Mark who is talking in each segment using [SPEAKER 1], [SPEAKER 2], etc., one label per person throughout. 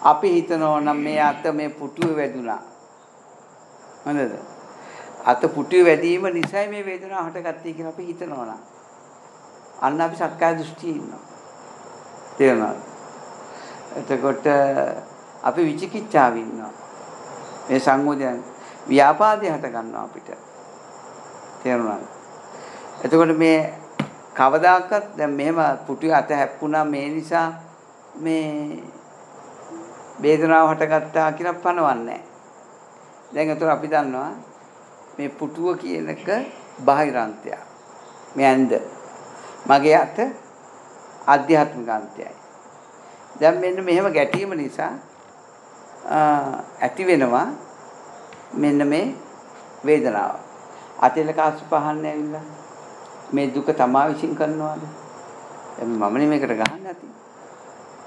[SPEAKER 1] අපි හිතනවා නම් මේ අත මේ පුටුවේ වැදුනා. හරිද? අත පුටුවේ වැදීම නිසා මේ වේදනාව හටගත්තේ කියලා අපි හිතනවා නම් අන්න අපි සක්කාය දෘෂ්ටියේ ඉන්නවා. තේරුණාද? එතකොට අපි විචිකිච්ඡාවේ ඉන්නවා. මේ සංයෝජන ව්‍යාපාදේ හට ගන්නවා අපිට. තේරුණාද? එතකොට මේ කවදාකවත් දැන් මෙහෙම පුටුවේ අත හැප්පුණා මේ නිසා මේ වේදනාව හටගත්තා කියලා පනවන්නේ නැහැ. දැන් එතකොට අපි දන්නවා මේ පුටුව කියන එක බාහිරාන්තය. මේ ඇඳ මගේ අත ආධ්‍යාත්මික අන්තයයි. දැන් මෙන්න මෙහෙම ගැටීම නිසා ඇති වෙනවා මෙන්න මේ වේදනාව. අතේල කාසු පහන්නේ ඇවිල්ලා මේ දුක තමා විශ්ින් කරනවාද? දැන් මම නේ මේකට ගහන්න ඇති.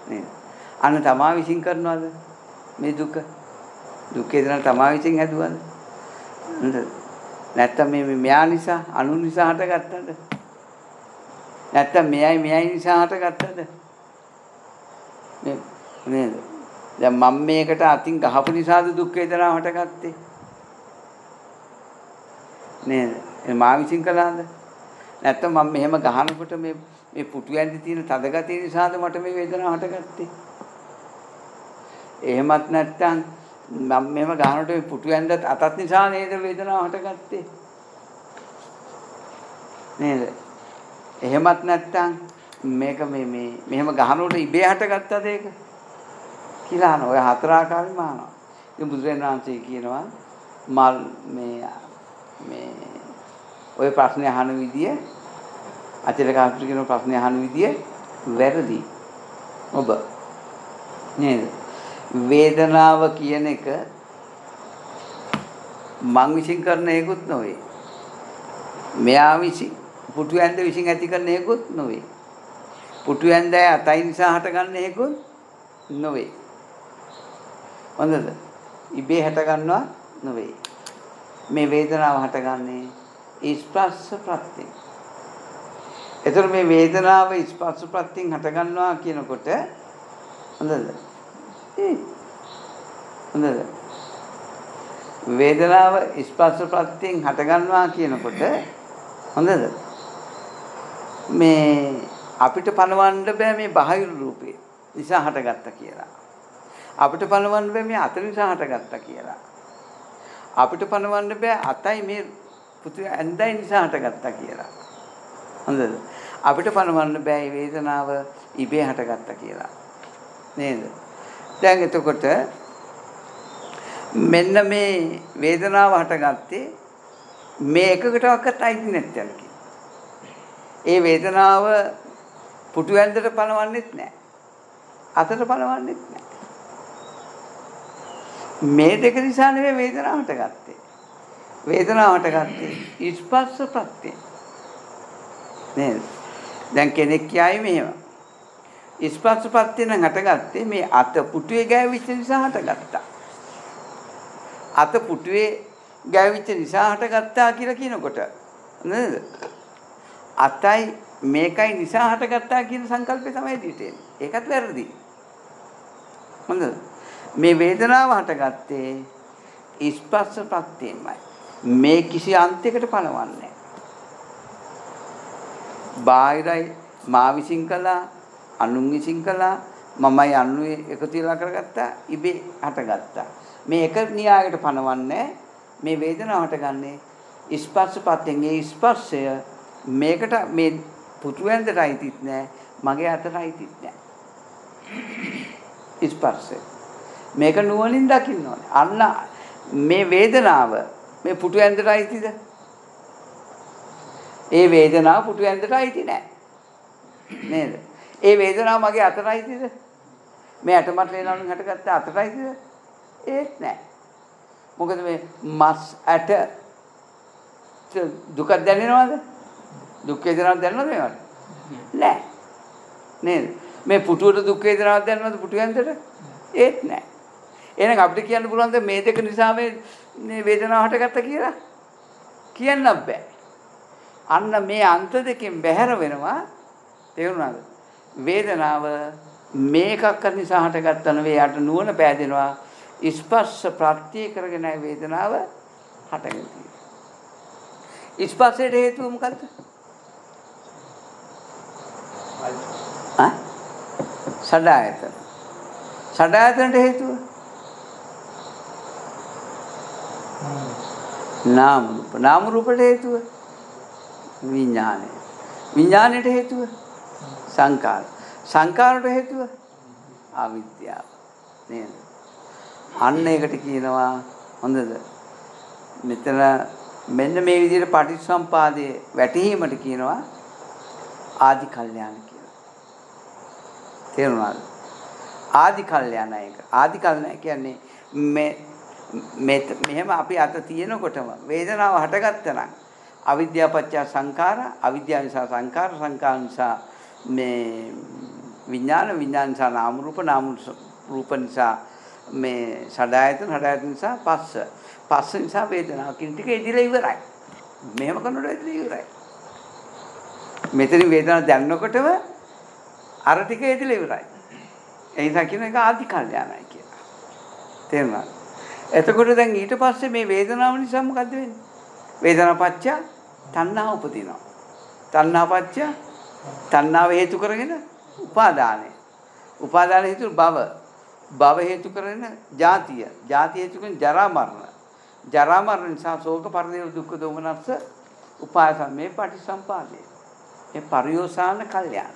[SPEAKER 1] නේද? අන්න තමා විශ්ින් කරනවාද මේ දුක? දුකේ දන තමා විශ්ින් හැදුවද? නේද? නැත්තම් මේ මෙයා නිසා අනු නිසා හටගත්තද? නැත්තම් මෙයයි නිසා හටගත්තද? නේද? දැන් මම මේකට අතින් ගහපු නිසාද දුක් වේදනාව හටගත්තේ? නේද? ඒ මා විශ්ින් කළාද? නැත්තම් මම මෙහෙම ගහනකොට මේ පුටු ඇඳි තියෙන තදගතිය නිසාද මට මේ වේදනාව හටගත්තේ? එහෙමත් නැත්තම් මම මෙහෙම ගහනකොට මේ පුටු ඇඳත් අතත් නිසා නේද වේදනාව හටගත්තේ? නේද? එහෙමත් නැත්තම් මේක මෙහෙම ගහනකොට ඉබේ හටගත්තද ඒක? කියලා අහනවා. ඔය හතර ආකාරයෙන්ම අහනවා. ඉතින් බුදුරජාණන් වහන්සේ කියනවා මල් මේ ඔය ප්‍රශ්නේ අහන විදිය අචලකාන්ත කියන ප්‍රශ්නේ අහන විදිය වැරදි. ඔබ නේද? වේදනාව කියන එක මං විශ්ින් කරන එකකුත් නොවේ. මෙයා විශ්ින් පුටු ඇඳ විශ්ින් ඇති කරන එකකුත් නොවේ. පුටු ඇඳයි අතයි නිසා හටගන්න එකකුත් නොවේ. හොඳද? ඉබේ හට ගන්නවා නොවේ. මේ වේදනාව හටගන්නේ ස්පර්ශ ප්‍රත්‍යයෙන්. එතකොට මේ වේදනාව ස්පර්ශ ප්‍රත්‍යයෙන් හට ගන්නවා කියනකොට හොඳද? හොඳද? වේදනාව ස්පර්ශ ප්‍රත්‍යයෙන් හට ගන්නවා කියනකොට හොඳද? මේ අපිට පණවන්න බෑ මේ බාහිර රූපේ නිසා හටගත්තා කියලා. අපිට පණවන්න බෑ මේ අත නිසා හටගත්තා කියලා. අපිට පණවන්න බෑ අතයි මේ පුතු ඇඳයි නිසා හටගත්තා කියලා. හොඳද? අපිට පණවන්න බෑ මේ වේදනාව ඉබේ හටගත්තා කියලා. නේද? දැන් එතකොට මෙන්න මේ වේදනාව හටගත්තේ මේ එකකටවත් අයිති නැත්නම් ඒ වේදනාව පුටු ඇඳට පණවන්නෙත් නැහැ. අතට පණවන්නෙත් නැහැ. මේ දෙක නිසා නෙවෙයි වේදනාව හටගත්තේ. වේදනාව හටගත්තේ ස්පර්ශ ප්‍රත්‍යයෙන්. නේද? දැන් කෙනෙක් කියයි මෙහෙම. ස්පර්ශ ප්‍රත්‍යයෙන් හටගත්තේ මේ අත පුටුවේ ගෑවිච්ච නිසා හටගත්තා. අත පුටුවේ ගෑවිච්ච නිසා හටගත්තා කියලා කියනකොට නේද? අතයි මේකයි නිසා හටගත්තා කියන සංකල්පය තමයි දිටෙන්නේ. ඒකත් වැරදි. හොඳද? මේ වේදනාව හටගත්තේ ස්පර්ශ ප්‍රත්‍යයෙන්මයි. මේ කිසි අන්තයකට පණවන්නේ නැහැ. බාහිරයි මා විසින් කළා, අනුන් විසින් කළා, මමයි අනුයි එකතු වෙලා කරගත්තා, ඉබේ හටගත්තා. මේ එක න්‍යායකට පණවන්නේ මේ වේදනාව හටගන්නේ ස්පර්ශ ප්‍රත්‍යයෙන්. ඒ ස්පර්ශය මේකට මේ පුතු ඇඳට අයිතිත් නැහැ, මගේ අතට අයිතිත් නැහැ. ස්පර්ශය මේක නුවණින් දකින්න ඕනේ. අන්න මේ වේදනාව මේ පුටු ඇඳට අයිතිද? ඒ වේදනාව පුටු ඇඳට අයිති නෑ. නේද? ඒ වේදනාව මගේ අතට අයිතිද? මේ අතමත් වේදනාවෙන් හටගත්ත අතට අයිතිද? ඒත් නෑ. මොකද මේ මස් ඇට දුක දැනෙනවද? දුක් වේදනාවක් දැනෙනවද මේවට? නෑ. නේද? මේ පුටුවට දුක් වේදනාවක් දැනෙනවද පුටු ඇඳට? ඒත් නෑ. එහෙනම් අපිට කියන්න පුළුවන්ද මේ දෙක නිසා මේ වේදනාව හටගත්තා කියලා? කියන්න බෑ. අන්න මේ අන්ත දෙකෙන් බැහැර වෙනවා. තේරුණාද? වේදනාව මේකක් නිසා හටගත්ත නෙවෙයි යට නුවණ පෑදෙනවා ස්පර්ශ ප්‍රත්‍ය කරගෙන වේදනාව හටගෙන තියෙනවා. ස්පර්ශයට හේතුව මොකද්ද? සඩායතන. සඩායතනට හේතුව නාම රූප. නාම රූපට හේතුව විඥානය. විඥානයට හේතුව සංකාර. සංකාරට හේතුව අවිද්‍යාව. නේද? අන්න ඒකට කියනවා හොඳද? මෙතන මෙන්න මේ විදිහට පටිච්චසම්පාදයේ වැටහීමට කියනවා ආදි කල්යාණ කියලා. තේරුණාද? ආදි කල්යාණ එක. ආදි කල්යාණ කියන්නේ මෙහෙම අපි අත තියෙනකොටම වේදනාව හටගත්තා නම් අවිද්‍යාව පත්‍ය සංඛාර, අවිද්‍යාව නිසා සංඛාර, සංඛාර නිසා මේ විඥාන, විඥාන නිසා නාම රූප, නාම රූප නිසා මේ සඩායතන, සඩායතන නිසා පස්ස, පස්ස නිසා වේදනාව කියන ටික ඉදිරිය ඉවරයි. මෙහෙම කරනකොට ඉදිරිය ඉවරයි. මෙතන වේදනාව දැනනකොටම අර ටික ඉදිරිය ඉවරයි. ඒ නිසා කියන එක ආදි කල්යාණයි කියලා. තේරුණාද? එතකොට දැන් ඊට පස්සේ මේ වේදනාව නිසා මොකද්ද වෙන්නේ? වේදනා පත්‍ය තණ්හා උපදිනවා. තණ්හා පත්‍ය තණ්හාව හේතු කරගෙන උපාදානය. උපාදාන හේතු භව. භව හේතු කරගෙන ජාතිය. ජාති හේතු කරගෙන ජරා මරණ. ජරා මරණ නිසා ශෝක පරිදේව දුක්ඛ දෝමනස්ස උපායස මේ පටිසම්පාදේ. මේ පරියෝසాన කල්යාණ.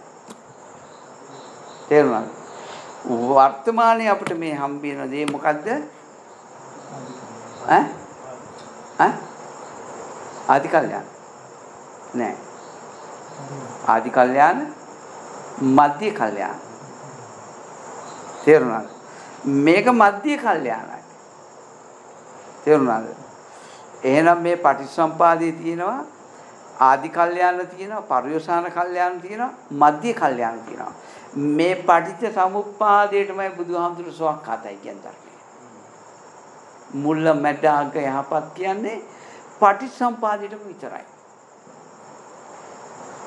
[SPEAKER 1] තේරුණාද? වර්තමානයේ අපිට මේ හම්බ වෙන දේ මොකද්ද? ආදි කල්යාණ නෑ. ආදි කල්යාණ මධ්‍ය කල්යාණ. තේරුණාද? මේක මධ්‍ය කල්යාණයි. තේරුණාද? එහෙනම් මේ පටිච්චසම්පාදයේ තියෙනවා ආදි කල්යාණ තියෙනවා, පරියෝසాన කල්යාණ තියෙනවා, මධ්‍ය කල්යාණ තියෙනවා. මේ පටිච්ච සමුප්පාදයටමයි බුදුහාමුදුරු සවක්කාතයි කියන්නේ. මුල්ල මැද අග යහපත් කියන්නේ පටිච්චසම්පාදයටම විතරයි.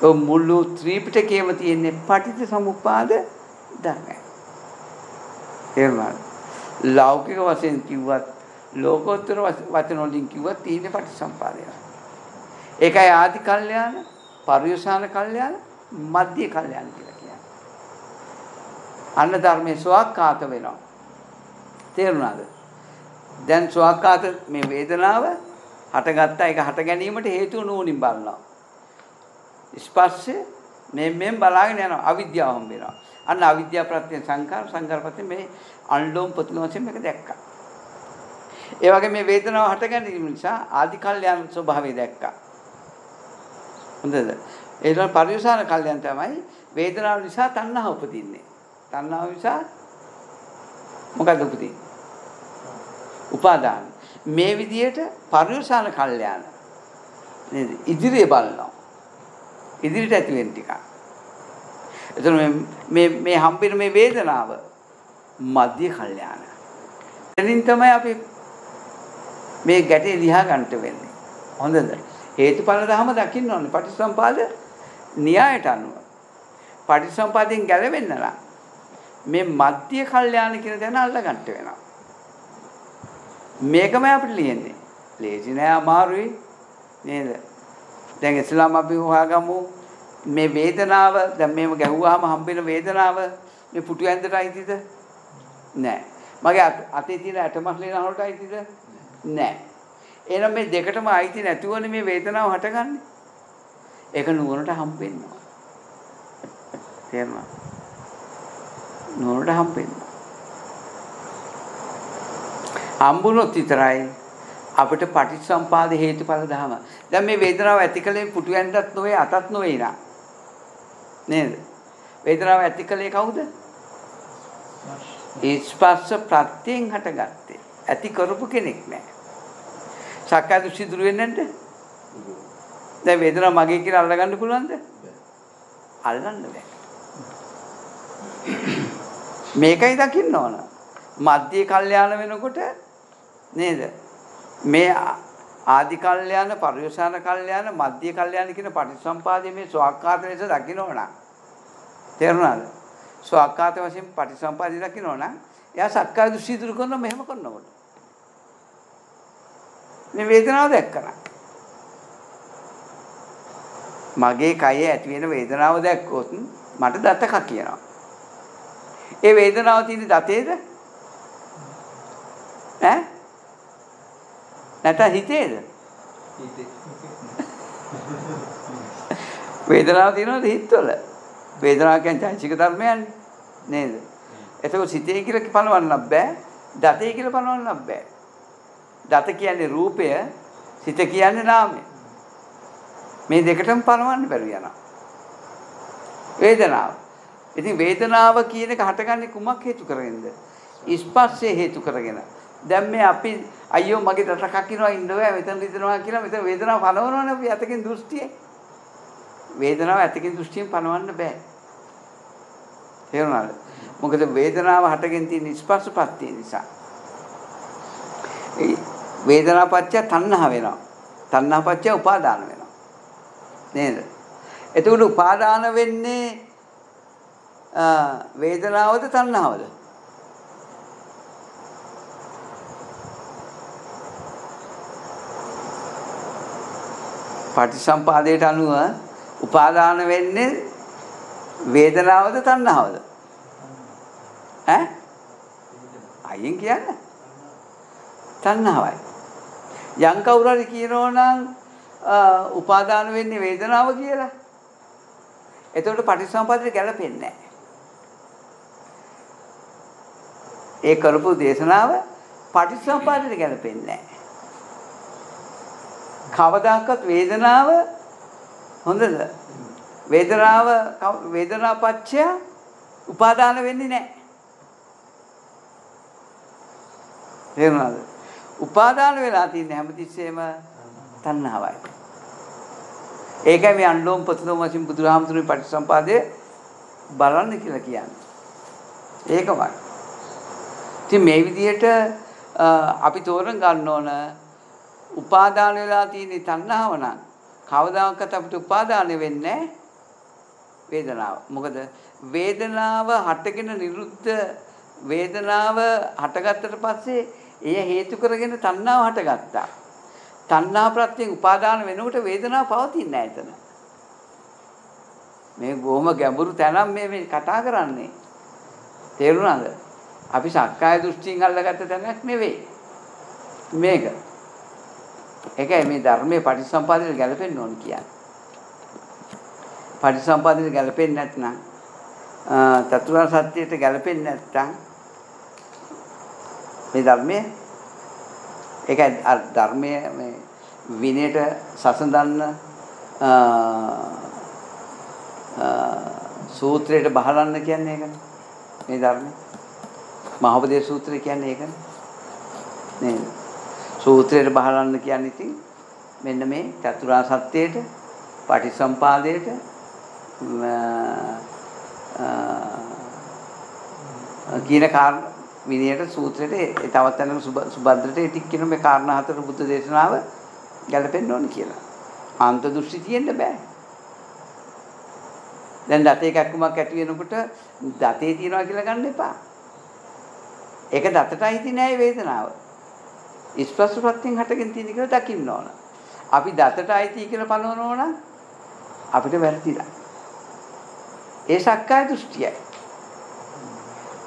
[SPEAKER 1] ඔය මුළු ත්‍රිපිටකයේම තියෙන්නේ පටිච්ච සමුප්පාද ධර්මයි. එහෙමයි. ලෞකික වශයෙන් කිව්වත් ලෝකෝත්තර වචන වලින් කිව්වත් තියෙන්නේ පටිච්චසම්පාදය. ඒකයි ආදි කල්යාණ, පරියෝසాన කල්යාණ, මධ්‍ය කල්යාණ කියලා කියන්නේ. අන්න ධර්මයේ ස්වකහාත වෙනවා. තේරුණාද? දැන් ස්වකහාත මේ වේදනාව හටගත්තා. ඒක හට ගැනීමට හේතුව නෝනින් බලනවා. ස්පර්ශය මෙන් බලාගෙන යනවා. අවිද්‍යාව හම්බ වෙනවා. අන්න අවිද්‍යාව ප්‍රත්‍ය සංඛාර, සංඛාර ප්‍රත්‍ය මේ අන්ලෝම් පොතුලෝම් වශයෙන් මේක දැක්කා. ඒ වගේ මේ වේදනාව හට ගැනීම නිසා ආදි කල්යාණ ස්වභාවය දැක්කා. හොඳද? ඒක පරියෝසాన කල්යාණ තමයි වේදනාව නිසා තණ්හාව උපදින්නේ. තණ්හාව නිසා මොකද උපදින්නේ? උපාදාන. මේ විදියට පරියෝසాన කල්යාණ නේද? ඉදිරිය බලනවා. ඉදිරියට ඇති වෙන ටික. එතන මේ හම්බෙන මේ වේදනාව මධ්‍ය කල්යාණ. එතනින් තමයි අපි මේ ගැටේ ලියා ගන්නට වෙන්නේ. හොඳද? හේතුඵල ධම දකින්න ඕනේ. පටිච්චසමුපාද න්‍යායට අනුව. පටිච්චසමුපාදයෙන් ගැලවෙන්න නම් මේ මධ්‍ය කල්යාණ කියන දේ අල්ල ගන්නට වෙනවා. මේකම අපිට ලියන්නේ. ලේසි නෑ, අමාරුයි නේද? දැන් ඉස්ලාම අපි හොයාගමු මේ වේදනාව දැන් මේව ගැහුවාම හම්බෙන වේදනාව මේ පුටු ඇඳට අයිතිද? නෑ. මගේ අතේ තියෙන ඇටමස්ලේ නහරට අයිතිද? නෑ. එහෙනම් මේ දෙකටම අයිති නැතුවනේ මේ වේදනාව හටගන්නේ. ඒක නුවණට හම්බෙන්නවා. තේරුණා? නුවණට හම්බෙන්නවා. හම්බුනොත් විතරයි අපිට පටිච්චසම්පාද හේතුඵල ධම. දැන් මේ වේදනාව ඇතිකලේ පුටු ඇඳටත් නොවේ, අතත් නොවේ නා. නේද? වේදනාව ඇතිකලේ කවුද? ස්පර්ශ ප්‍රත්‍යයෙන් හටගත්තේ. ඇති කරපු කෙනෙක් නෑ. සක්කාය දෘෂ්ටි දුරු වෙන්නේ නැද්ද? දැන් වේදනාව මගේ කියලා අල්ලගන්න පුළුවන්ද? අල්ලන්න බෑ. මේකයි දකින්න ඕන. මධ්‍ය කල්යාණ වෙනකොට නේද? මේ ආදි කල්යාණ, පරියෝසాన කල්යාණ, මධ්‍ය කල්යාණ කියන පටිච්චසම්පාදයේ මේ ස්වකහාත ලෙස දකින්න ඕන. තේරුණාද? ස්වාක්කාත වශයෙන් පටිසම්පාදේ දකිනවා නම් එයා සක්කාය දෘෂ්ටි දුරු කරන මෙහෙම කරනකොට. මේ වේදනාව දැක්කනා. මගේ කයේ ඇති වෙන වේදනාව දැක්කොත් මට දතක කියනවා. ඒ වේදනාව තියෙන දතේද? ඈ? නැත්නම් හිතේද? හිතේ. වේදනාව තියෙනවද හිතවල? වේදනාව කියන්නේ චෛතසික ධර්මයන්නේ නේද? එතකොට සිතේ කියලා පනවන්නත් බෑ, දතේ කියලා පනවන්නත් බෑ. දත කියන්නේ රූපය, සිත කියන්නේ නාමය. මේ දෙකටම පනවන්න බැරි යනවා. වේදනාව. ඉතින් වේදනාව කියන එක හටගන්නේ කුමක් හේතු කරගෙනද? ස්පර්ශය හේතු කරගෙන. දැන් මේ අපි අයියෝ මගේ දතක් කිනවා ඉන්න බෑ මෙතන රිදෙනවා කියලා මෙතන වේදනාව පනවනවනේ අපි අතකින් දෘෂ්ටියේ. වේදනාව ඇතකින් දෘෂ්ටියෙන් පනවන්න බෑ. තේරුණාද? මොකද වේදනාව හටගෙන තියෙන ස්පර්ශපත්තිය නිසා. ඒ වේදනාපච්චය තණ්හා වෙනවා. තණ්හාපච්චය උපාදාන වෙනවා. නේද? එතකොට උපාදාන වෙන්නේ වේදනාවද තණ්හාවද? පටිසම්පාදයට අනුව උපාදාන වෙන්නේ වේදනාවද තණ්හාවද? ඈ? අයියෙන් කියන්නේ තණ්හාවයි. යම් කවුරු හරි කියනවා නම් උපාදාන වෙන්නේ වේදනාව කියලා. එතකොට පටිසම්පාදයට ගැලපෙන්නේ නැහැ. ඒ කරපු දේශනාව පටිසම්පාදයට ගැලපෙන්නේ නැහැ. කවදාකවත් වේදනාව හොඳද? වේදනාපච්චය උපාදාන වෙන්නේ නැහැ. තේරුණාද? උපාදාන වෙලා තියෙන හැමතිස්සෙම තණ්හාවයි. ඒකයි මේ අන්ලෝම පතලෝම වශයෙන් බුදුරාමතුරුගේ පටිසම්පාදයේ බලන්න කියලා කියන්නේ. ඒකමයි. ඉතින් මේ විදිහට අපි තෝරන් ගන්න ඕන උපාදාන වෙලා තියෙන තණ්හාව නම් කවදාකවත් අපිට උපාදාන වෙන්නේ වේදනාව. මොකද වේදනාව හටගෙන නිරුද්ධ වේදනාව හටගත්තට පස්සේ එය හේතු කරගෙන තණ්හාව හටගත්තා. තණ්හා ප්‍රත්‍යයෙන් උපාදාන වෙනකොට වේදනාව පවතින්නේ නැහැ එතන. මේ බොහොම ගැඹුරු තැනක් මේ කතා කරන්නේ. තේරුණාද? අපි සක්කාය දෘෂ්ටියෙන් අල්ලගත්ත තැනක් නෙවෙයි. මේක. ඒකයි මේ ධර්මයේ පටිසම්පාදයට ගැලපෙන්න ඕන කියන්නේ. පටිසම්පාදයට ගැලපෙන්නේ නැත්නම් චතුරාර්ය සත්‍යයට ගැලපෙන්නේ නැත්නම් මේ ධර්මයේ ඒකයි ධර්මයේ මේ විනයට සසඳන්න සූත්‍රයට බහලන්න කියන්නේ ඒකනේ. මේ ධර්මයේ මහෝපදේශ සූත්‍රය කියන්නේ ඒකනේ. නේද? සූත්‍රයට බහලන්න කියන්නේ ඉතින් මෙන්න මේ චතුරාර්ය සත්‍යයට පටිසම්පාදයට කියන කාරණා විනයට සූත්‍රයට තවත් තැනක සුබද්දට ඉතික් කියන මේ කාරණා හතර බුද්ධ දේශනාව ගැලපෙන්න ඕන කියලා. අන්ත දෘෂ්ටි තියෙන්න බෑ. දැන් දතේ කැක්කුමක් ඇති වෙනකොට දතේ තියනවා කියලා ගන්න එපා. ඒක දතට අයිති නෑ වේදනාව. ස්පර්ශ ප්‍රත්‍යයෙන් හටගෙන තියෙන කියලා දකින්න ඕන. අපි දතට අයිති කියලා පනවනවා නම් අපිට වැරදිලා. ඒ සක්කාය දෘෂ්ටියයි.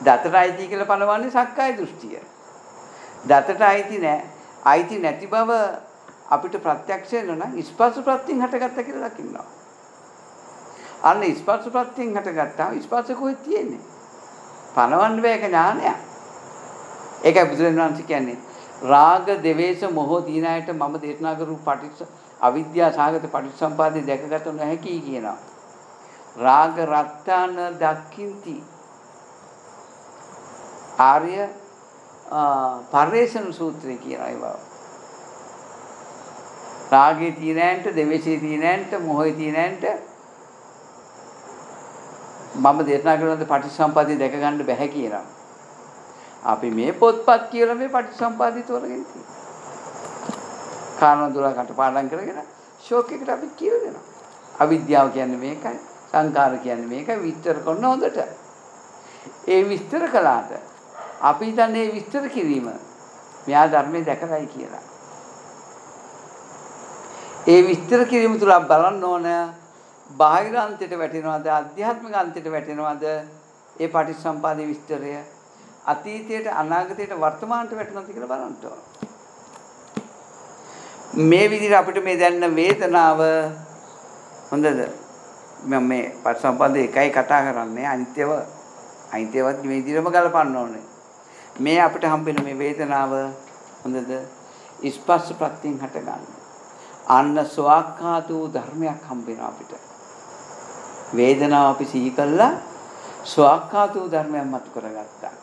[SPEAKER 1] දතට අයිති කියලා පනවන්නේ සක්කාය දෘෂ්ටිය. දතට අයිති නෑ. අයිති නැති බව අපිට ප්‍රත්‍යක්ෂ වෙන නම් ස්පර්ශ ප්‍රත්‍යයෙන් හටගත්ත කියලා දකින්නවා. අන්න ස්පර්ශ ප්‍රත්‍යයෙන් හටගත්තාම ස්පර්ශ කොහෙද තියෙන්නේ? පනවන්න බෑ ඒක ඥානය. ඒකයි බුදුරජාණන් වහන්සේ කියන්නේ රාග දෙවේෂ මොහ දීනායට මම දේශනා කරු අවිද්‍යා සාගත පටිච්චසම්පාදේ දැකගත නොහැකි කියනවා. රාග රත්තාන දක්ඛින්ති ආර්ය පරිේශන සූත්‍රය කියනවා ඒ බව. රාගේ තියෙනන්ට දෙවේෂේ තියෙනන්ට මොහේ තියෙනන්ට මම දේශනා කරන පටිච්චසම්පාදේ දැක ගන්න බැහැ කියනවා. අපි මේ පොත්පත් කියලා මේ පටිච්චසම්පාදේ තෝරගෙන තියෙනවා. කාරණා දුර කටපාඩම් කරගෙන ෂෝක් එකට අපි කියලා දෙනවා. අවිද්‍යාව කියන්නේ මේකයි, සංකාර කියන්නේ මේකයි විස්තර කරන හොඳට. ඒ විස්තර කළාට අපි හිතන්නේ විස්තර කිරීම මෙයා ධර්මයේ දැකලායි කියලා. ඒ විස්තර කිරීම තුල බලන්න ඕන බාහිර අන්තයට වැටෙනවද ආධ්‍යාත්මික අන්තයට වැටෙනවද ඒ පටිච්චසමුපාදයේ විස්තරය අතීතයට අනාගතයට වර්තමානට වැටෙනවද කියලා බලන්න ඕන. මේ විදිහට අපිට මේ දැනෙන වේදනාව හොඳද? මම මේ පටිච්චසමුපාදයේ එකයි කතා කරන්නේ අනිත්‍යවත් මේ විදිහටම ගලපන්න ඕනේ. මේ අපිට හම්බෙන මේ වේදනාව හොඳද? ස්පර්ශ ප්‍රත්‍යයෙන් හටගන්න. අන්න ස්වාක්ඛාතු ධර්මයක් හම්බෙනවා අපිට. වේදනාව අපි සිහි කළා ස්වාක්ඛාතු ධර්මයක් මතු කරගත්තා.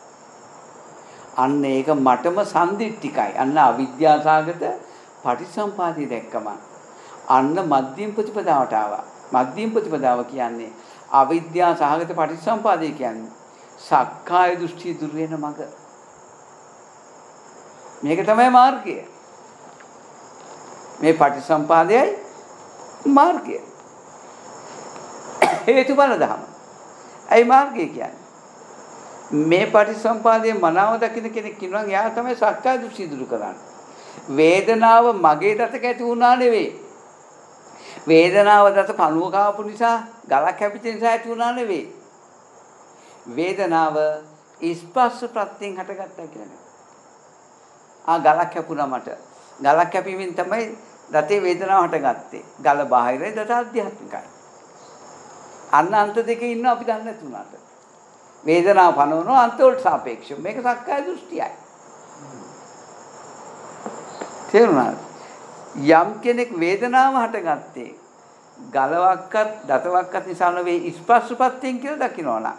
[SPEAKER 1] අන්න ඒක මටම සම්දිට්ඨිකයි. අන්න අවිද්‍යාසගත පටිච්චසමුපාදය දැක්කම අන්න මධ්‍යම ප්‍රතිපදාවට ආවා. මධ්‍යම ප්‍රතිපදාව කියන්නේ අවිද්‍යා සහගත පටිච්චසමුපාදය කියන්නේ සක්කාය දෘෂ්ටි දුර වෙන මඟ. මේක තමයි මාර්ගය. මේ පටිච්චසමුපාදයයි මාර්ගය. හේතුඵල ධම. ඇයි මාර්ගය කියන්නේ? මේ පටිච්චසමුපාදයේ මනාව දකින්න කෙනෙක් ඉන්නවා යා තමයි සක්කාය දෘෂ්ටි දුරු කරන්නේ. වේදනාව මගේ දතක ඇති වුණා නෙවෙයි. වේදනාව දත පණුව කාපු නිසා ගලක් හැපිච්ච නිසා ඇති වුණා නෙවෙයි. වේදනාව ස්පර්ශ ප්‍රත්‍යයෙන් හටගත්තා කියන්නේ. ගලක් හැපුණා මට. ගලක් හැපීමෙන් තමයි දතේ වේදනාව හටගත්තේ. ගල බාහිරයි දත ආධ්‍යාත්මිකයි. අන්න අන්ත දෙකේ ඉන්න අපි දන්නේ නැතුණාට. වේදනාව පනවනවා අන්ත වලට සාපේක්ෂව. මේක සක්කාය දෘෂ්ටියයි. තේරුණාද? යම් කෙනෙක් වේදනාව හටගත්තේ ගලවක්වත් දතවක්වත් නිසා නෙවෙයි ස්පර්ශපත්යෙන් කියලා දකින්නවනම්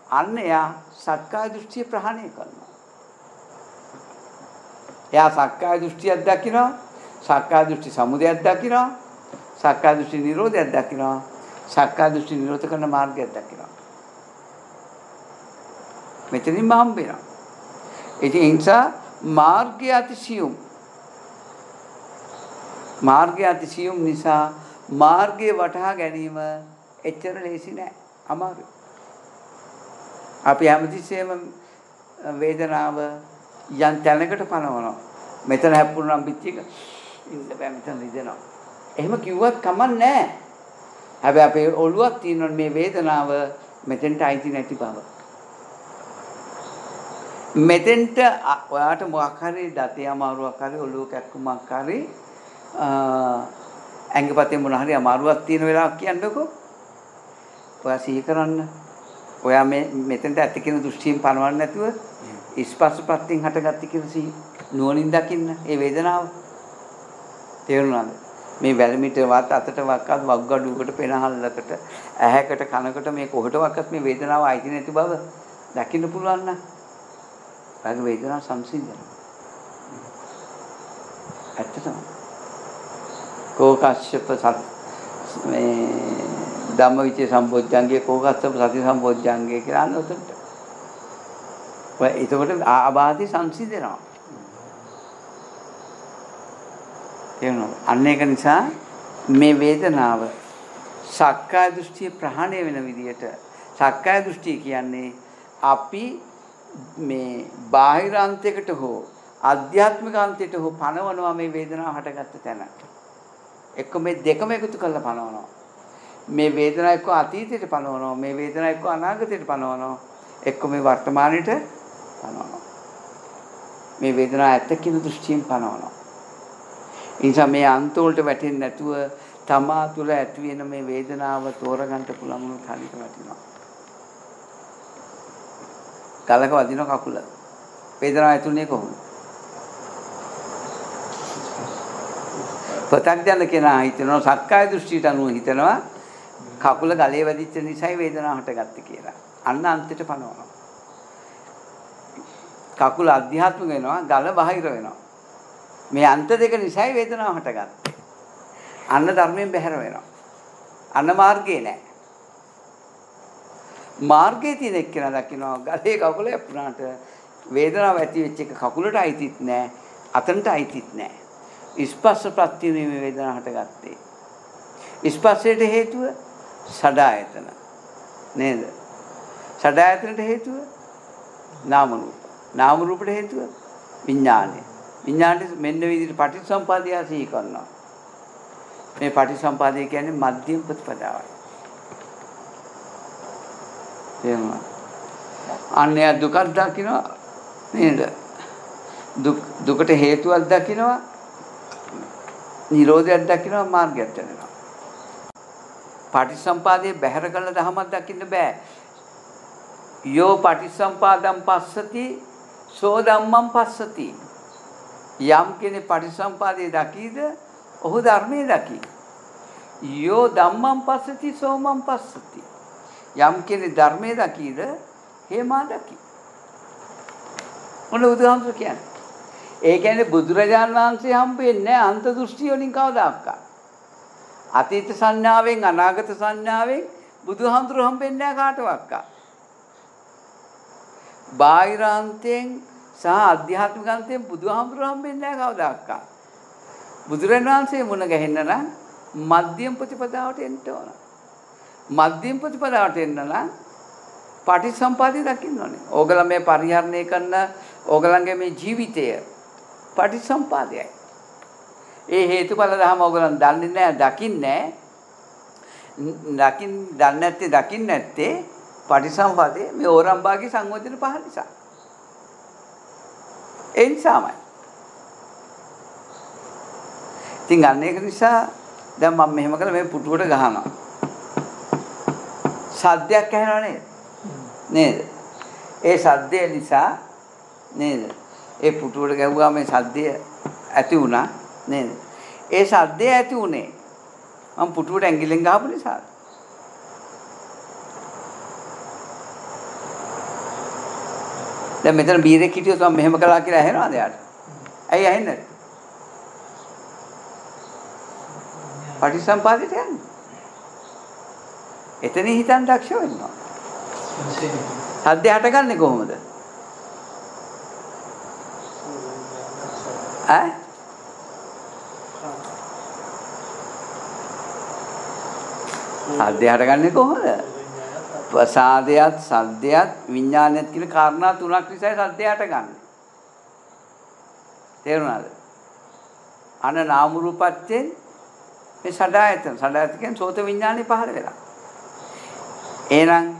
[SPEAKER 1] අන්න එයා සක්කාය දෘෂ්ටිය ප්‍රහාණය කරනවා. එයා සක්කාය දෘෂ්ටියක් දකිනවා, සක්කාය දෘෂ්ටි සමුදයක් දකිනවා, සක්කාය දෘෂ්ටි නිරෝධයක් දකිනවා, සක්කාය දෘෂ්ටි නිරෝධ කරන මාර්ගයක් දකිනවා. මෙතනින්ම හම්බ වෙනවා. ඒ නිසා මාර්ගය අතිසියුම්. මාර්ගය අතිසියුම් නිසා මාර්ගය වටහා ගැනීම එච්චර ලේසි නෑ. අමාරුයි. අපි හැමතිස්සෙම වේදනාව යම් තැනකට පනවනවා. මෙතන හැප්පුණා නම් පිටික ඉන්න බෑ මෙතන රිදෙනවා. එහෙම කිව්වත් කමක් නෑ. හැබැයි අපේ ඔළුවක් තියෙනවා මේ වේදනාව මෙතෙන්ට අයිති නැති බව. මෙතෙන්ට ඔයාට මොකක් හරි දතේ අමාරුවක් හරි ඔළුව කැක්කුමක් හරි ඇඟපතේ මොන හරි අමාරුවක් තියෙන වෙලාවක් කියන්නකෝ. ඔයා සිහි කරන්න. ඔයා මෙතෙන්ට ඇති කියන දෘෂ්ටියෙන් පනවන්න නැතුව ස්පර්ශ ප්‍රත්‍යයෙන් හටගatti කියන සිහි නුවණින් දකින්න ඒ වේදනාව. තේරුණාද? මේ වැලමිටවත් අතට වක්කත් වග්ගඩුවකට පෙනහල්ලකට ඇහැකට කනකට මේ කොහටවත් මේ වේදනාව අයිති නැති බව දකින්න පුළුවන් නම් ඒක වේදනාව සංසිඳනවා. ඇත්තටම කෝකස්සප මේ ධම්මවිචේ සම්බොජ්ජංගේ කෝකස්සප සති සම්බොජ්ජංගේ කියලා අන්න උතට. ඔය ඒකට ආබාධි සංසිඳනවා. කියනවා. අන්න ඒක නිසා මේ වේදනාව සක්කාය දෘෂ්ටිය ප්‍රහාණය වෙන විදිහට සක්කාය දෘෂ්ටිය කියන්නේ අපි මේ බාහිරාන්තයකට හෝ ආධ්‍යාත්මික අන්තයට හෝ පනවනවා මේ වේදනාව හටගත්ත තැන. එක්ක මේ දෙකම එකතු කරලා පනවනවා. මේ වේදනාව එක්ක අතීතයට පනවනවා, මේ වේදනාව එක්ක අනාගතයට පනවනවා, එක්ක මේ වර්තමානයට පනවනවා. මේ වේදනාව ඇත්ත කියන දෘෂ්ටියෙන් පනවනවා. ඒ නිසා මේ අන්ත වලට වැටෙන්නේ නැතුව තමා තුළ ඇති වෙන මේ වේදනාව තෝරගන්න පුළුවන් වුණොත් හරියට වටිනවා. ගලක වදින කකුල. වේදනාව ඇතුලේ කොහොමද? පතක්ජන කෙනා හිතනවා සක්කාය දෘෂ්ටියට අනුව හිතනවා කකුල ගලේ වැදිච්ච නිසායි වේදනාව හටගත්තේ කියලා. අන්න අන්තයට පනවනවා. කකුල අධ්‍යාත්මික වෙනවා, ගල බාහිර වෙනවා. මේ අන්ත දෙක නිසායි වේදනාව හටගත්තේ. අන්න ධර්මයෙන් බැහැර වෙනවා. අන්න මාර්ගේ නෑ. මාර්ගයේ තියෙන එක්කෙනා දකින්නවා ගලේ කකුල යපුණාට වේදනාව ඇති වෙච්ච එක කකුලට අයිතිත් නෑ, අතනට අයිතිත් නෑ. ස්පර්ශ ප්‍රත්‍යයෙන් මේ වේදනාව හටගත්තේ. ස්පර්ශයට හේතුව සඩායතන නේද? සඩායතනට හේතුව නාම රූප. නාම රූපට හේතුව විඥානය. විඥානේ මෙන්න විදිහට පටිච්චසමුපාදය සිහි කරනවා. මේ පටිච්චසමුපාදය කියන්නේ මධ්‍යම ප්‍රතිපදාවයි. එහෙම. අන්‍ය දුකක් දකිනවා නේද? දුකට හේතුවක් දකිනවා. නිරෝධයක් දකිනවා මාර්ගයක් දකිනවා. පටිච්චසමුපාදයේ බැහැර කළ ධමයක් දකින්න බෑ. යෝ පටිච්චසමුපාදම් පස්සති සෝ ධම්මං පස්සති. යම් කෙනෙක් පටිච්චසමුපාදයේ දකීද ඔහු ධර්මයේ දකි. යෝ ධම්මං පස්සති සෝ මං පස්සති. යම් කෙනෙක් ධර්මයේ දකීද හේමා දකි. මොන උදාහරණ කියන්නේ? ඒ කියන්නේ බුදුරජාණන් වහන්සේ හම්බෙන්නේ අන්ත දෘෂ්ටි වලින් කවදාක්ක. අතීත සංඥාවෙන් අනාගත සංඥාවෙන් බුදුහාමුදුරු හම්බෙන්නේ නැහැ කාටවත්. බාහිරාන්තයෙන් සහ ආධ්‍යාත්මික අන්තයෙන් බුදුහාමුදුරු හම්බෙන්නේ නැහැ කවදාක්ක. බුදුරජාණන් වහන්සේ මුණ ගැහෙන්න නම් මධ්‍යම ප්‍රතිපදාවට එන්න ඕන. මධ්‍යම ප්‍රතිපදාවට එන්න නම් පටිච්චසමුපාදය දකින්න ඕනේ. ඕගොල්ලෝ මේ පරිහරණය කරන ඕගොල්ලන්ගේ මේ ජීවිතය පටිච්චසමුපාදයයි. ඒ හේතුඵල ධර්ම ඕගොල්ලන් දන්නේ නැහැ, දකින්නේ නැහැ. දකින්නේ නැත්තේ පටිච්චසමුපාදයේ මේ ඕරම්බාගේ සංයෝජන පහ නිසා. ඒ නිසාමයි. ඉතින් අන්න ඒක නිසා දැන් මම මෙහෙම කළා මේ පුටුවට ගහනවා. සද්දයක් ඇහෙනව නේද? නේද? ඒ සද්දය නිසා නේද? ඒ පුටුවට ගැහුවා මේ සද්දය ඇති වුණා නේද? ඒ සද්දය ඇති උනේ මම පුටුවට ඇඟිල්ලෙන් ගහපු නිසා. දැන් මෙතන බීරෙක් හිටියොත් මම මෙහෙම කළා කියලා ඇහෙනවද යාට? ඇයි ඇහෙන්නේ? පටිච්චසමුපාදයට යන්නේ. එතන හිතන් දක්ෂ වෙනවා. සද්ද හටගන්නේ කොහොමද? ඈ? සද්ද හටගන්නේ කොහොමද? ප්‍රසාදයත්, සද්දයත්, විඥානයත් කියන කාරණා තුනක් නිසායි සද්ද හටගන්නේ. තේරුණාද? අන නාම රූපත්යෙන් මේ සඩායතන කියන්නේ සෝත විඥානේ පහළ වෙලා. එහෙනම්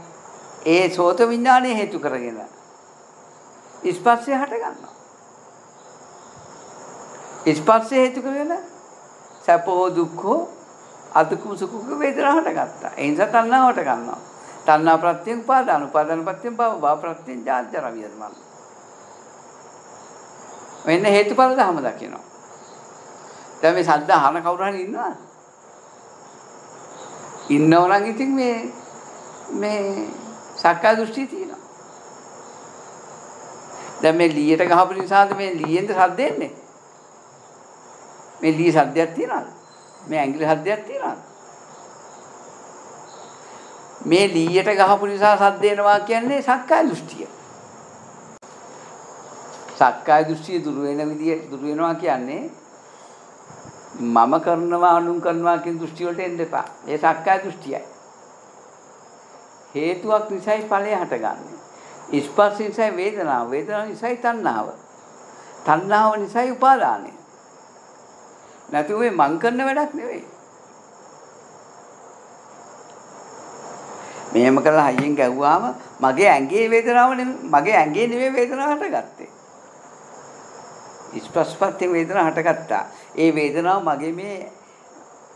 [SPEAKER 1] ඒ සෝත විඥානේ හේතු කරගෙන ස්පර්ශය හට ගන්නවා. ස්පර්ශය හේතු කරගෙන සැපෝ දුක්ඛෝ අදුක්ඛ සුඛ වේදනා හට ගත්තා. ඒ නිසා තණ්හාවට ගන්නවා. තණ්හා ප්‍රත්‍යයෙන් උපාදාන, උපාදාන ප්‍රත්‍යයෙන් භව, භව ප්‍රත්‍යයෙන් ජාති ජරා ව්‍යාධි. මෙන්න හේතුඵල ධම දකිනවා. දැන් මේ සද්ද අහන කවුරු හරි ඉන්නවද? ඉන්නවනම් ඉතින් මේ සක්කාය දෘෂ්ටි තියෙනවා. දැන් මේ ලීයට ගහපු නිසාද මේ ලීයෙන්ද සද්ද එන්නේ? මේ ලී සද්දයක් තියනවද? මේ ඇඟිලි සද්දයක් තියනවද? මේ ලීයට ගහපු නිසා සද්ද එනවා කියන්නේ සක්කාය දෘෂ්ටිය. සක්කාය දෘෂ්ටිය දුර වෙන විදියට දුර වෙනවා කියන්නේ මම කරනවා අනුන් කරනවා කියන දෘෂ්ටි වලට එන්න එපා. ඒ සක්කාය දෘෂ්ටියයි. හේතුවක් නිසායි ඵලය හටගන්නේ. ස්පර්ශ නිසායි වේදනාව, වේදනාව නිසායි තණ්හාව. තණ්හාව නිසායි උපාදානය. නැතුව මේ මං කරන වැඩක් නෙවෙයි. මෙහෙම කරලා හයියෙන් ගැහුවාම මගේ ඇඟේ වේදනාව නෙමෙයි, මගේ ඇඟේ නෙමෙයි වේදනාව හටගත්තේ. ස්පර්ශපත්ති වේදනාව හටගත්තා. ඒ වේදනාව මගේ මේ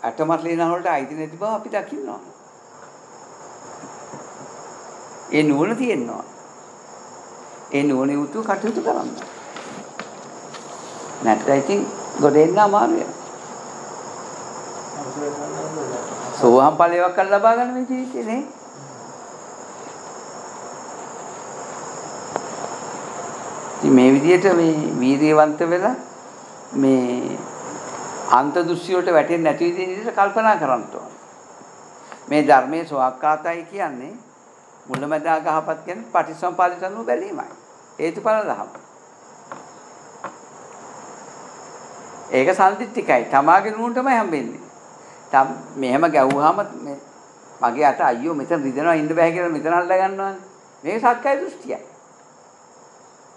[SPEAKER 1] අටමස්ලින වලට අයිති නැති බව අපි දකින්නවා. ඒ නුවණ තියෙනවා. ඒ නුවණ උතු කටයුතු කරන්න. නැත්නම් ඉතින් ගොඩෙන්න අමාරුයි. සෝවාන් ඵලයක් ලබා ගන්න මේ ජීවිතේ නේ. ඉතින් මේ විදිහට මේ වීර්යවන්ත වෙලා මේ අන්ත දෘෂ්ටි වලට වැටෙන්නේ නැති විදිහට කල්පනා කරන්න ඕන. මේ ධර්මයේ සෝවාක්කාතයි කියන්නේ මුලමදාග ගහපත් කියන්නේ පටිච්චසමුපාදිත අනුව බැලීමයි. හේතුඵල ධර්ම. ඒක සම්දිත්තිකයි. තමාගේ නුවණ තමයි හම්බෙන්නේ. මෙහෙම ගැව්වහම මගේ අත අයියෝ මෙතන රිදෙනවා ඉන්න බෑ කියලා මෙතන අල්ල ගන්නවානේ. මේක සක්කාය දෘෂ්ටියයි.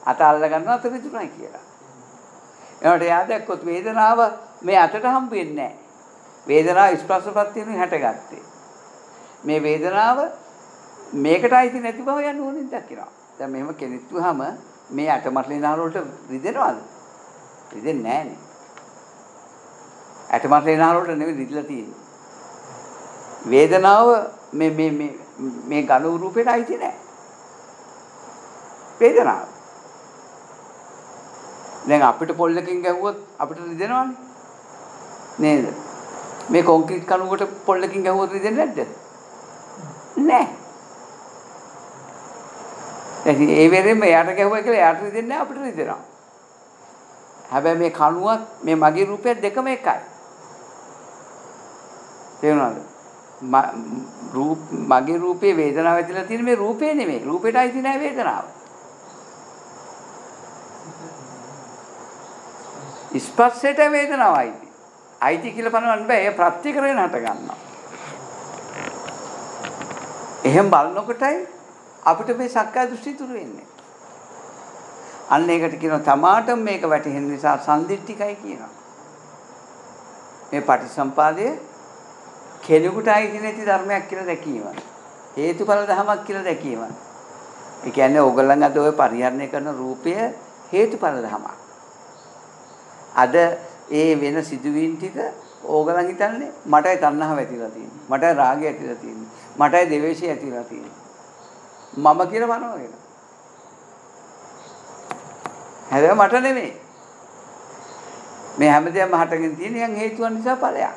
[SPEAKER 1] අත අල්ල ගන්නවා අත රිදුණයි කියලා. එනකොට එයා දැක්කොත් වේදනාව මේ අතට හම්බ වෙන්නේ නැහැ. වේදනාව ස්පර්ශ ප්‍රත්‍යයෙන් හැටගත්තේ. මේ වේදනාව මේකට අයිති නැති බව යන ඕනෙන් දකිනවා. දැන් මෙහෙම කෙනෙක්තුවම මේ අටමස්ලේ නාර වලට රිදෙනවද? රිදෙන්නේ නැහනේ. අටමස්ලේ නාර වලට නෙවෙයි රිදලා තියෙන්නේ. වේදනාව මේ ඝන රූපේට අයිති නැහැ. වේදනාව. දැන් අපිට පොල්ලකින් ගැහුවොත් අපිට රිදෙනවනේ. නේද? මේ කොන්ක්‍රීට් කණුවකට පොල්ලකින් ගැහුවොත් රිදෙන්නේ නැද්ද? නැහැ. ඒ වෙලෙම එයාට ගැහුවා කියලා එයාට රිදෙන්නේ නැහැ අපිට රිදෙනවා. හැබැයි මේ කණුවත් මේ මගේ රූපයත් දෙකම එකයි. තේරුණාද? මගේ රූපේ වේදනාව ඇතිලා තියෙන මේ රූපේ නෙමෙයි. රූපේට අයිති නැහැ වේදනාව. ස්පර්ශයට වේදනාව අයිති. අයිති කියලා පනවන්න බෑ. ඒ ප්‍රත්‍ය කරගෙන හට ගන්නවා. එහෙම බලනකොටයි අපිට මේ සක්කාය දෘෂ්ටි තුරු වෙන්නේ. අන්න ඒකට කියනවා තමාට මේක වැටහෙන නිසා සම්දිට්ඨිකයි කියනවා. මේ පටිසම්පාදය කෙනෙකුට අයිති නැති ධර්මයක් කියලා දැකීම. හේතුඵල ධමයක් කියලා දැකීම. ඒ කියන්නේ ඕගොල්ලන් අද ඔය පරිහරණය කරන රූපය හේතුඵල ධමයක්. අද ඒ වෙන සිදුවීම් ටික ඕගොල්ලන් හිතන්නේ මටයි තණ්හාව ඇතිලා තියෙන්නේ. මටයි රාගය ඇතිලා තියෙන්නේ. මටයි ද්වේෂය ඇතිලා තියෙන්නේ. මම කියලා මනෝගෙන. හැබැයි මට නෙමෙයි. මේ හැමදේම හටගෙන තියෙන යම් හේතුන් නිසා ඵලයක්.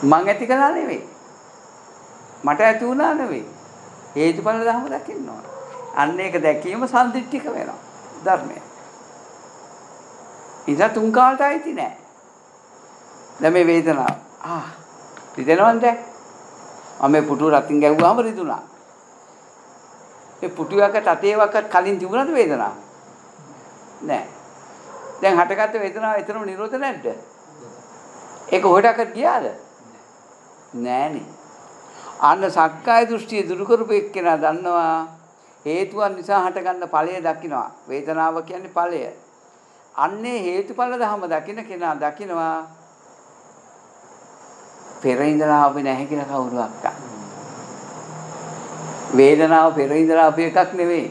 [SPEAKER 1] මං ඇති කළා නෙමෙයි. මට ඇති වුණා නෙමෙයි. හේතුඵල ධර්ම දකින්න ඕන. අන්න ඒක දැකීම සම්දිට්ඨික වෙනවා. ධර්මය. ඉතින් තුන් කාලට ඇති නෑ. දැන් මේ වේදනාව. රිදෙනවද දැන්? මේ පුටුව රතින් ගැහුවාම රිදුනා. මේ පුටුවකට අතේවක කලින් තිබුණාද වේදනාව? නෑ. දැන් හටගත්ත වේදනාව එතරම් නිරෝධ නැද්ද? ඒක හොයටකට ගියාද? නෑනේ. අන්න සක්කාය දෘෂ්ටිය දුරු කරපු එක්කෙනා දන්නවා හේතුන් නිසා හටගන්න ඵලය දකින්නවා. වේදනාව කියන්නේ ඵලය. අන්නේ හේතුඵල ධම දකින්න කෙනා දකින්නවා පෙර ඉඳලා ආවේ නැහැ කියලා කවුරුවක් අක්කා. වේදනාව පෙර ඉඳලා ආපු එකක් නෙවෙයි.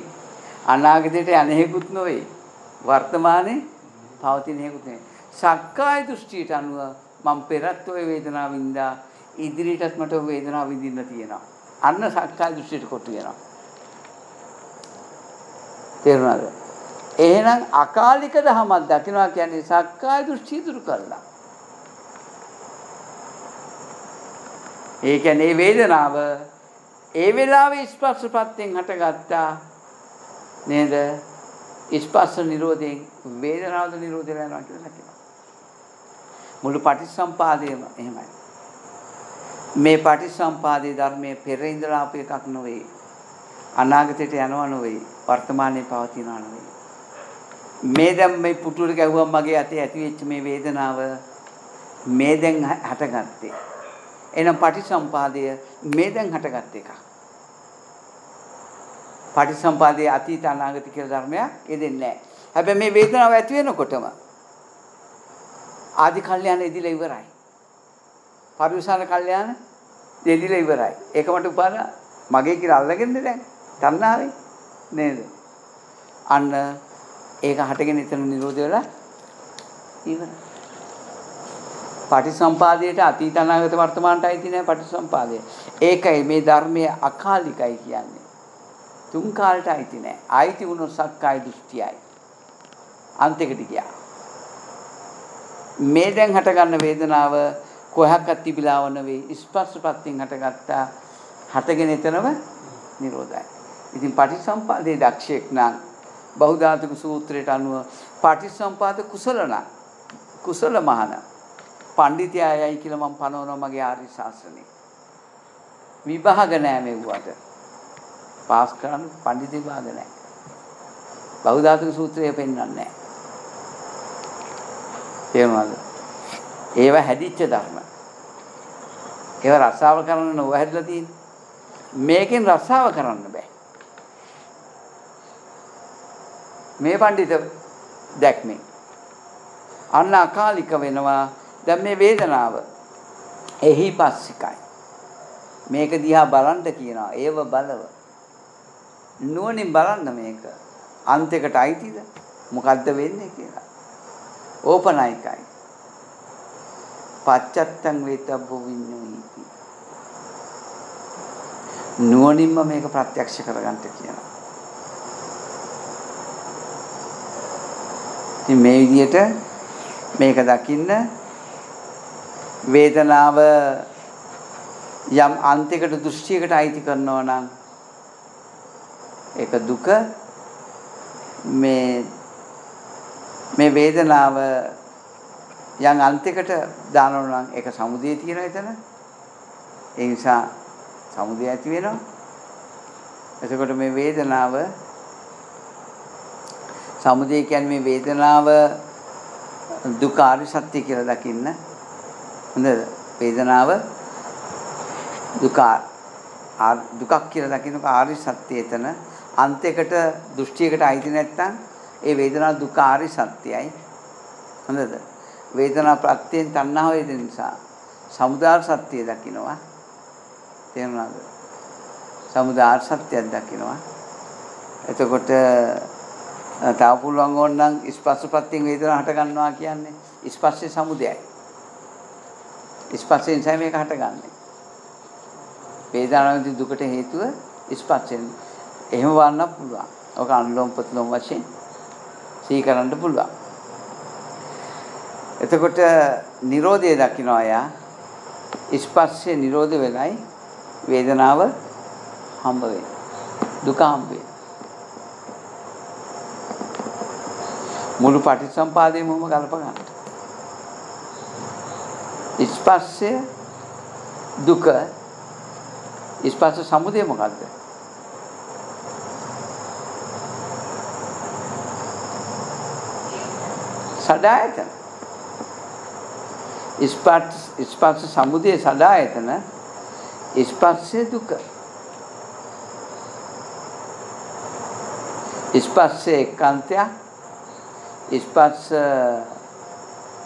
[SPEAKER 1] අනාගතයට යන්නේකුත් නෙවෙයි. වර්තමානයේ පවතින හේකුත් නෙවෙයි. සක්කාය දෘෂ්ටියට අනුව මම පෙරත් ඔය වේදනාව වින්දා ඉදිරියටත් මට වේදනාව විඳින්න තියෙනවා. අන්න සක්කාය දෘෂ්ටියට කොටු වෙනවා. තේරුණාද? එහෙනම් අකාලික ධමයක් දකින්නවා කියන්නේ සක්කාය දෘෂ්ටි දුරු කරලා. ඒ කියන්නේ වේදනාව ඒ වෙලාවේ ස්පර්ශ ප්‍රත්‍යයෙන් හටගත්තා නේද? ස්පර්ශ නිරෝධයෙන් වේදනාවද නිරෝධ වෙනවා කියලා කියනවා. මුළු පටිච්චසම්පාදයේම එහෙමයි. මේ පටිච්චසම්පාදයේ ධර්මයේ පෙර ඉඳලා අපේ එකක් නෙවෙයි. අනාගතයට යනවා නෙවෙයි. වර්තමානයේ පවතිනවා නෙවෙයි. මේ දැන් මේ පුටුවට ගැහුවම මගේ අතේ ඇති වෙච්ච මේ වේදනාව මේ දැන් හටගත්තේ. එහෙනම් පටිච්චසම්පාදය මේ දැන් හටගත් එකක්. පටිච්චසම්පාදයේ අතීත අනාගත කියලා ධර්මයක් එදෙන්නේ නැහැ. හැබැයි මේ වේදනාව ඇති වෙනකොටම ආදි කල්යාණ එදිලා ඉවරයි. පරිවසන කල්යාණ දෙදිලා ඉවරයි. ඒක මට උපාදාන මගේ කියලා අල්ලගන්නේ දැන් තණ්හාවෙන් නේද? අන්න ඒක හටගෙන එතන නිරෝධ වෙලා ඉවරයි. පටිසම්පාදයට අතීත අනාගත වර්තමානට අයිති නැහැ පටිසම්පාදය. ඒකයි මේ ධර්මයේ අකාලිකයි කියන්නේ. තුන් කාලට අයිති නැහැ. අයිති වුණොත් සක්කාය දෘෂ්ටියයි. අන්තිකට ගියා. මේ දැන් හට ගන්න වේදනාව කොහක්වත් තිබිලාව නෙවෙයි ස්පර්ශ ප්‍රත්‍යයෙන් හටගත්තා. හටගෙන එතනම නිරෝධයි. ඉතින් පටිසම්පාදයේ දක්ෂයෙක් නම් බහුධාතුක සූත්‍රයට අනුව පටිසම්පාද කුසල නම් කුසල මහාන පඬිතයයි කියලා මම පනවනවා මගේ ආර්ය ශාස්ත්‍රනේ. විභාග නැහැ මෙව්වට. පාස් කරන්න පඬිත විභාග නැහැ. බහුධාතුක සූත්‍රය පෙන්වන්නේ නැහැ. තේරුණාද? ඒව හැදිච්ච ධර්ම. ඒව රස්සාව කරන්න නොව හැදලා තියෙන්නේ. මේකෙන් රස්සාව කරන්න බෑ. මේ පඬිත දැක්මේ. අන්න අකාලික වෙනවා. දැන් මේ වේදනාව එහි පස්සිකයි. මේක දිහා බලන්න කියනවා. ඒව බලව. නුවණින් බලන්න මේක. අන්තයකට අයිතිද? මොකද්ද වෙන්නේ කියලා. ඕපනයිකයි. පච්චත්තං වේතබ්බෝ විඤ්ඤාණීති. නුවණින්ම මේක ප්‍රත්‍යක්ෂ කරගන්න කියනවා. ඉතින් මේ විදිහට මේක දකින්න වේදනාව යම් අන්තයකට දෘෂ්ටියකට අයිති කරනවා නම් ඒක දුක. මේ වේදනාව යම් අන්තයකට දානවා නම් ඒක සමුදය තියෙනවා එතන. ඒ නිසා සමුදය ඇති වෙනවා. එතකොට මේ වේදනාව සමුදය කියන්නේ මේ වේදනාව දුක ආර්ය සත්‍ය කියලා දකින්න. හොඳද? වේදනාව දුකක් කියලා දකින්නක ආර්ය සත්‍ය එතන. අන්තයකට දෘෂ්ටියකට අයිති නැත්නම් ඒ වේදනාව දුක ආර්ය සත්‍යයි. හොඳද? වේදනා ප්‍රත්‍යයෙන් තණ්හාව වේදෙන නිසා සමුදාය සත්‍ය දකින්නවා. තේරුණාද? සමුදාය සත්‍යයක් දකින්නවා. එතකොට තව පුළුවන් ඕනනම් ස්පර්ශ ප්‍රත්‍යයෙන් වේදනාව හට ගන්නවා කියන්නේ ස්පර්ශයේ සමුදයයි. ස්පර්ශයෙන් තමයි මේක හටගන්නේ. වේදනාවේ දුකට හේතුව ස්පර්ශයෙන්. එහෙම වන්න පුළුවන්. ඔක අනුලෝම ප්‍රතිලෝම වශයෙන් සිහි කරන්න පුළුවන්. එතකොට නිරෝධය දකින්න අය ස්පර්ශයේ නිරෝධ වෙලයි වේදනාව හම්බ වෙන්නේ. දුක හම්බ වෙන්නේ. මුළු පටිච්චසමුපාදයේම ගලප ගන්න. ස්පර්ශය දුක ස්පර්ශ සමුදය මොකද්ද? සදායතන. ස්පර්ශ සමුදය සදායතන. ස්පර්ශය දුක. ස්පර්ශය එකාන්තයක්. ස්පර්ශ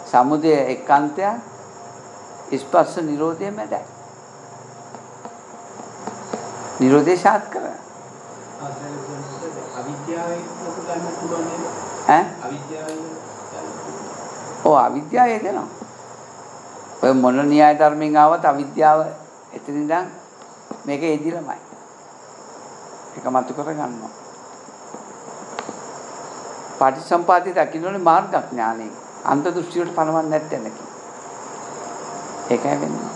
[SPEAKER 1] සමුදය එකාන්තයක්. ස්පර්ශ නිරෝධය මැදයි. නිරෝධය සාත් කරා.
[SPEAKER 2] අවිද්‍යාවෙන් ගන්න පුළුවන් නේද?
[SPEAKER 1] ඈ?
[SPEAKER 2] අවිද්‍යාවෙන්.
[SPEAKER 1] ඔව් අවිද්‍යාව එදෙනවා. ඔය මොන න්‍යාය ධර්මයෙන් ආවත් අවිද්‍යාව එතන ඉඳන් මේක එදිලමයි. ඒක මතු කර ගන්නවා. පටිච්චසමුපාදයේ දකින්නෝනේ මාර්ගඥානෙ. අන්ත දෘෂ්ටි වලට පනවන්නේ නැත්තේ නැකි. ඒකයි වෙන්නේ.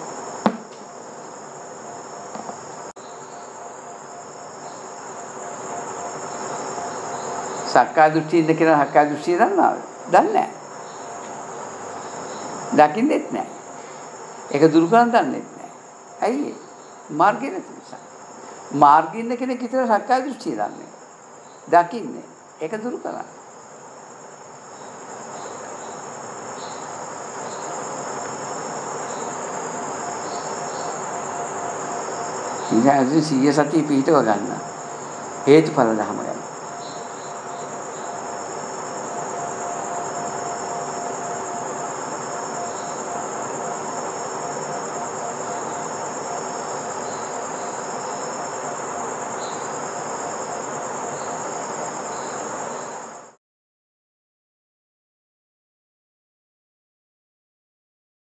[SPEAKER 1] සක්කාය දෘෂ්ටි ඉන්න කෙනා සක්කාය දෘෂ්ටිය දන්නවද? දන්නේ නැහැ. දකින්නෙත් නැහැ. ඒක දුරු කරන් දන්නෙත් නැහැ. ඇයි ඒ? මාර්ගය නැති නිසා. මාර්ගයේ ඉන්න කෙනෙක් විතර සක්කාය දෘෂ්ටිය දන්නේ. දකින්නේ. ඒක දුරු කරන්න. ඉතින් සිය සතිය පිටව ගන්න. හේතුඵල ධර්මය.